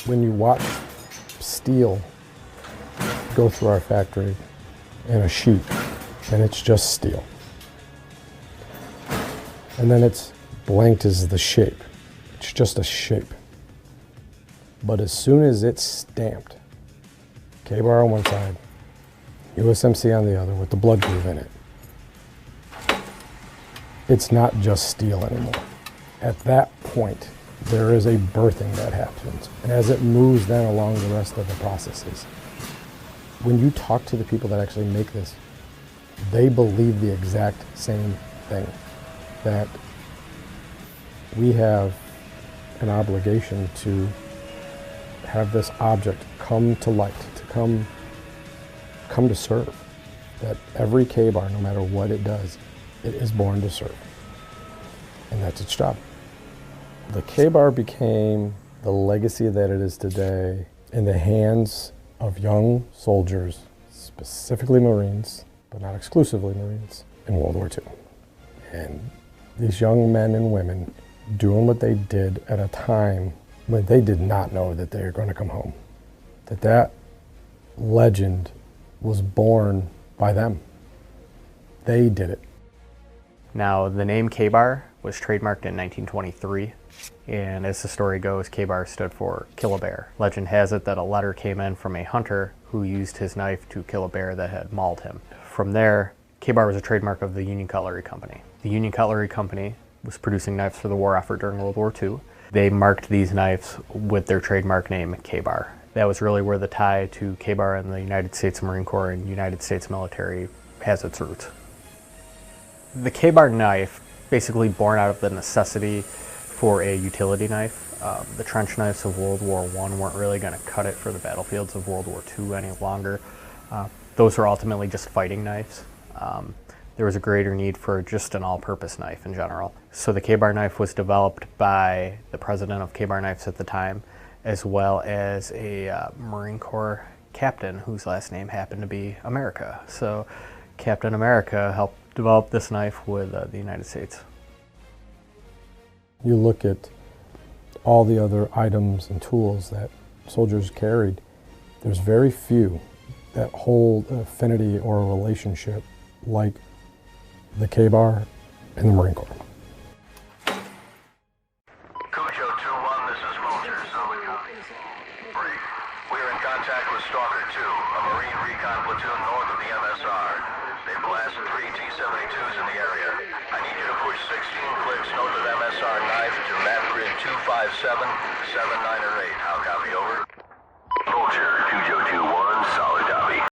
When you watch steel go through our factory in a sheet, and it's just steel. And then it's blanked as the shape. It's just a shape. But as soon as it's stamped, K-bar on one side, USMC on the other with the blood groove in it, it's not just steel anymore. At that point, there is a birthing that happens. And as it moves then along the rest of the processes, when you talk to the people that actually make this, they believe the exact same thing, that we have an obligation to have this object come to light, to come to serve. That every K-bar, no matter what it does, it is born to serve. And that's its job. The K-bar became the legacy that it is today in the hands of young soldiers, specifically Marines, but not exclusively Marines, in World War II. And these young men and women doing what they did at a time when they did not know that they were going to come home. That legend was born by them. They did it. Now, the name K-bar was trademarked in 1923, and as the story goes, K-bar stood for kill a bear. Legend has it that a letter came in from a hunter who used his knife to kill a bear that had mauled him. From there, K-bar was a trademark of the Union Cutlery Company. The Union Cutlery Company was producing knives for the war effort during World War II. They marked these knives with their trademark name, K-bar. That was really where the tie to K-bar and the United States Marine Corps and United States military has its roots. The K-bar knife, basically born out of the necessity for a utility knife. The trench knives of World War I weren't really going to cut it for the battlefields of World War II any longer. Those were ultimately just fighting knives. There was a greater need for just an all-purpose knife in general. So the K-bar knife was developed by the president of K-bar knives at the time, as well as a Marine Corps captain whose last name happened to be America. So Captain America helped develop this knife with the United States. You look at all the other items and tools that soldiers carried, there's very few that hold an affinity or a relationship like the K-bar and the Marine Corps. Cujo 2-1, this is Vulture. Brief. We are in contact with Stalker 2, a Marine recon platoon north of the MSR. They blasted 3 T-72s in the area. I need you to push 16 clicks north of MSR knife to map grid 257, 79 or 8.